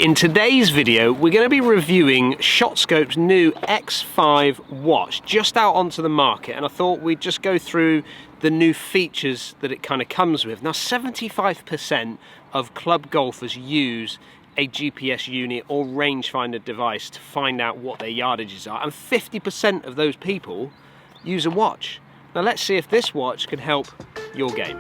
In today's video, we're going to be reviewing ShotScope's new X5 watch, just out onto the market, and I thought we'd just go through the new features that it kind of comes with. Now, 75% of club golfers use a GPS unit or rangefinder device to find out what their yardages are, and 50% of those people use a watch. Now let's see if this watch can help your game.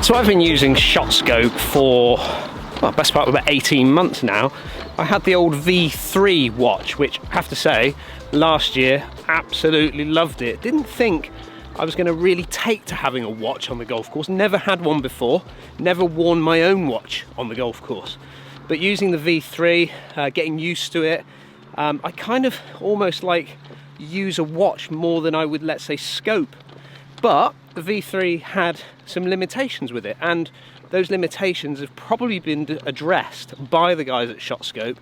So I've been using ShotScope for, well, best part of about 18 months now. I had the old V3 watch, which I have to say, last year, absolutely loved it. Didn't think I was going to really take to having a watch on the golf course. Never had one before, never worn my own watch on the golf course. But using the V3, getting used to it, I kind of almost like use a watch more than I would, let's say, scope. But the V3 had some limitations with it, and those limitations have probably been addressed by the guys at ShotScope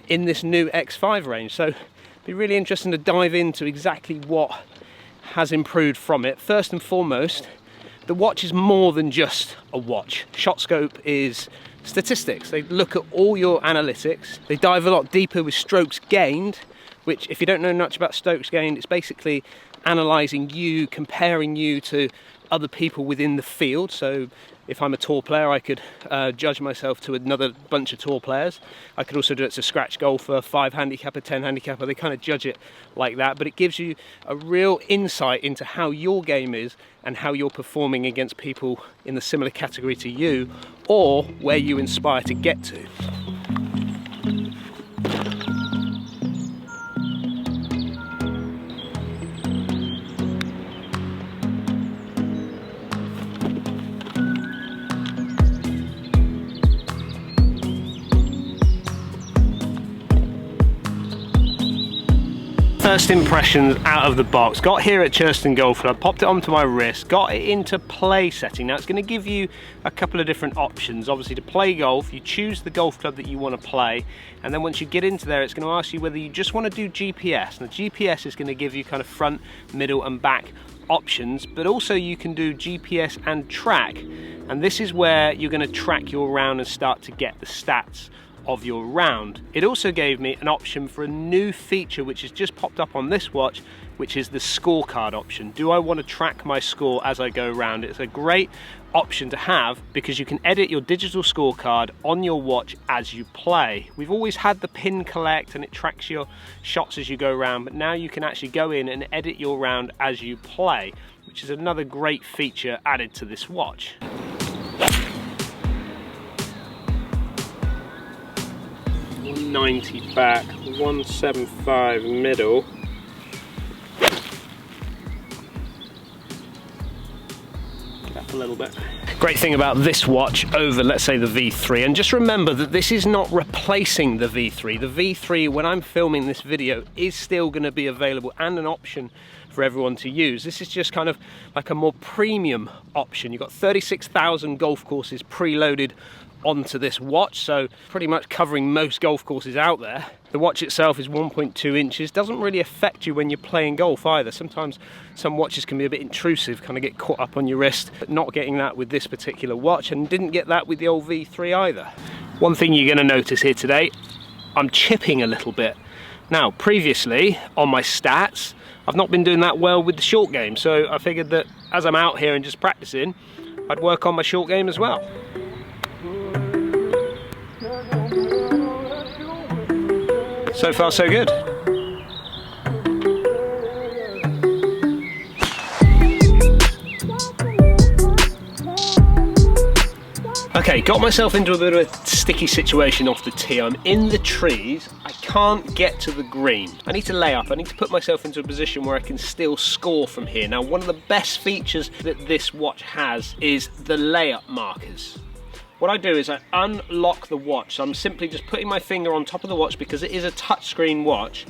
in this new X5 range. So it'd be really interesting to dive into exactly what has improved from it. First and foremost, the watch is more than just a watch. ShotScope is statistics. They look at all your analytics. They dive a lot deeper with strokes gained, which, if you don't know much about strokes gained, it's basically analysing you, comparing you to other people within the field. So if I'm a tour player, I could judge myself to another bunch of tour players. I could also do it to scratch golfer, 5 handicapper, 10 handicapper. They kind of judge it like that, but it gives you a real insight into how your game is and how you're performing against people in the similar category to you, or where you inspire to get to. First impressions out of the box. Got here at Hendriksen Golf Club, popped it onto my wrist, got it into play setting. Now it's going to give you a couple of different options. Obviously, to play golf, you choose the golf club that you want to play, and then once you get into there, it's going to ask you whether you just want to do GPS. Now GPS is going to give you kind of front, middle and back options, but also you can do GPS and track, and this is where you're going to track your round and start to get the stats of your round. It also gave me an option for a new feature which has just popped up on this watch, which is the scorecard option. Do I want to track my score as I go around? It's a great option to have because you can edit your digital scorecard on your watch as you play. We've always had the pin collect and it tracks your shots as you go around, but now you can actually go in and edit your round as you play, which is another great feature added to this watch. .90 back, 175 middle. Get up a little bit. Great thing about this watch over, let's say, the V3, and just remember that this is not replacing the V3. The V3, when I'm filming this video, is still going to be available and an option for everyone to use. This is just kind of like a more premium option. You've got 36,000 golf courses preloaded onto this watch, so pretty much covering most golf courses out there. The watch itself is 1.2 inches, doesn't really affect you when you're playing golf either. Sometimes some watches can be a bit intrusive, kind of get caught up on your wrist, but not getting that with this particular watch, and didn't get that with the old V3 either. One thing you're going to notice here today, I'm chipping a little bit. Now, previously on my stats, I've not been doing that well with the short game, so I figured that as I'm out here and just practicing, I'd work on my short game as well. So far, so good. Okay, got myself into a bit of a sticky situation off the tee. I'm in the trees, I can't get to the green. I need to lay up, I need to put myself into a position where I can still score from here. Now, one of the best features that this watch has is the layup markers. What I do is I unlock the watch. So I'm simply just putting my finger on top of the watch because it is a touchscreen watch.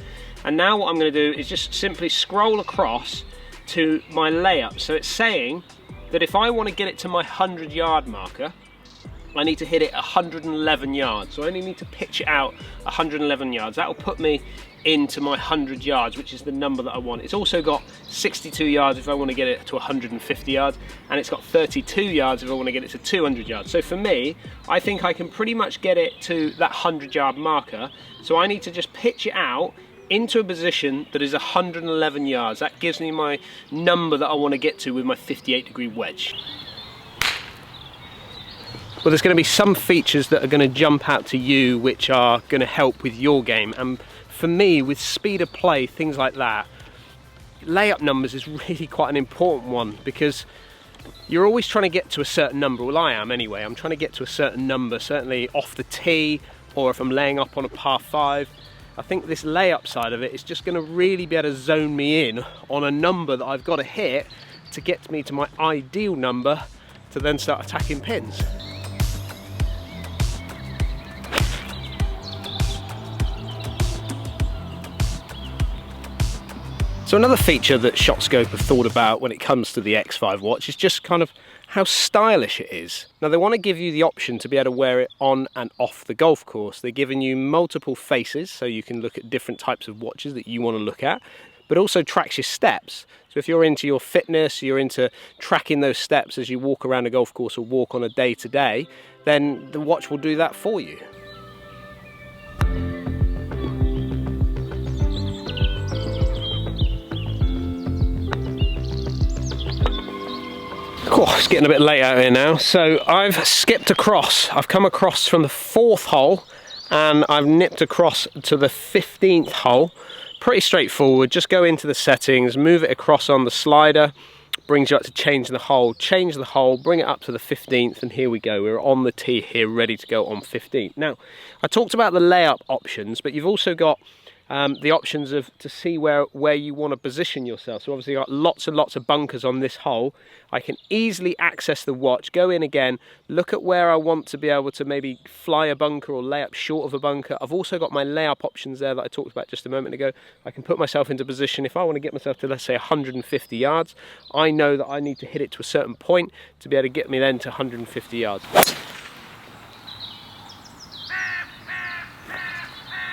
And now what I'm going to do is just simply scroll across to my layup. So it's saying that if I want to get it to my 100-yard marker, I need to hit it 111 yards. So I only need to pitch it out 111 yards. That will put me into my 100 yards, which is the number that I want. It's also got 62 yards if I want to get it to 150 yards, and it's got 32 yards if I want to get it to 200 yards. So for me, I think I can pretty much get it to that 100-yard marker. So I need to just pitch it out into a position that is 111 yards. That gives me my number that I want to get to with my 58-degree wedge. Well, there's going to be some features that are going to jump out to you which are going to help with your game, and for me, with speed of play, things like that, layup numbers is really quite an important one, because you're always trying to get to a certain number. Well, I am anyway. I'm trying to get to a certain number, certainly off the tee, or if I'm laying up on a par 5. I think this layup side of it is just going to really be able to zone me in on a number that I've got to hit to get me to my ideal number to then start attacking pins. So another feature that ShotScope have thought about when it comes to the X5 watch is just kind of how stylish it is. Now, they want to give you the option to be able to wear it on and off the golf course. They're giving you multiple faces, so you can look at different types of watches that you want to look at, but also tracks your steps. So if you're into your fitness, you're into tracking those steps as you walk around a golf course or walk on a day-to-day, then the watch will do that for you. Oh, it's getting a bit late out here now, so I've skipped across. I've come across from the 4th hole and I've nipped across to the 15th hole. Pretty straightforward, just go into the settings, move it across on the slider, brings you up to change the hole, bring it up to the 15th, and here we go. We're on the tee here, ready to go on 15th. Now, I talked about the layup options, but you've also got the options to see where you want to position yourself. So obviously you've got lots and lots of bunkers on this hole. I can easily access the watch, go in again, look at where I want to be able to maybe fly a bunker or lay up short of a bunker. I've also got my layup options there that I talked about just a moment ago. I can put myself into position. If I want to get myself to, let's say, 150 yards, I know that I need to hit it to a certain point to be able to get me then to 150 yards.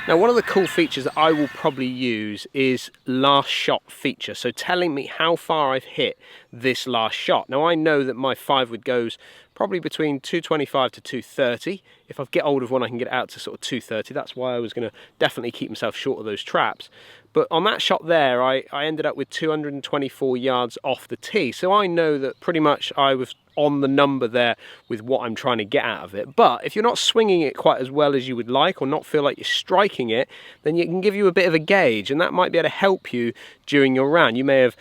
Now, one of the cool features that I will probably use is last shot feature. So telling me how far I've hit this last shot. Now, I know that my 5-wood goes probably between 225 to 230. If I get hold of one, I can get it out to sort of 230. That's why I was going to definitely keep myself short of those traps. But on that shot there, I ended up with 224 yards off the tee. So I know that pretty much I was on the number there with what I'm trying to get out of it. But if you're not swinging it quite as well as you would like, or not feel like you're striking it, then it can give you a bit of a gauge, and that might be able to help you during your round. You may have,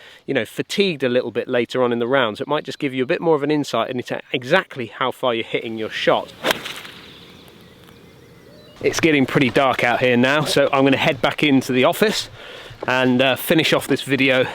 fatigued a little bit later on in the round, so it might just give you a bit more of an insight into exactly how far you're hitting your shot. It's getting pretty dark out here now, so I'm going to head back into the office and finish off this video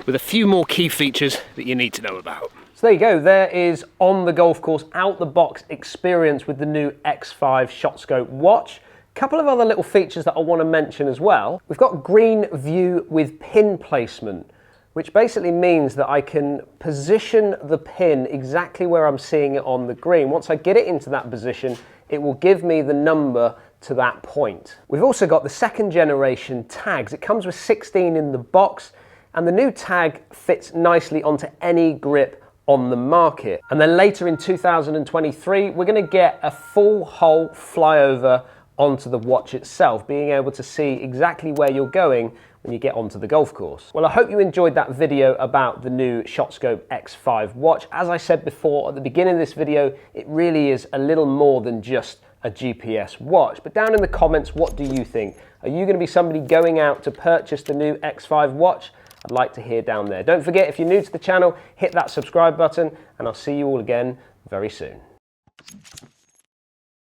with a few more key features that you need to know about. So there you go, there is on the golf course, out the box experience with the new X5 ShotScope watch. A couple of other little features that I want to mention as well. We've got green view with pin placement, which basically means that I can position the pin exactly where I'm seeing it on the green. Once I get it into that position, it will give me the number to that point. We've also got the 2nd generation tags. It comes with 16 in the box, and the new tag fits nicely onto any grip on the market. And then later in 2023, we're going to get a full hole flyover onto the watch itself, being able to see exactly where you're going when you get onto the golf course. Well, I hope you enjoyed that video about the new ShotScope X5 watch. As I said before at the beginning of this video, it really is a little more than just a GPS watch. But down in the comments, what do you think? Are you going to be somebody going out to purchase the new X5 watch? I'd like to hear down there. Don't forget, if you're new to the channel, hit that subscribe button, and I'll see you all again very soon.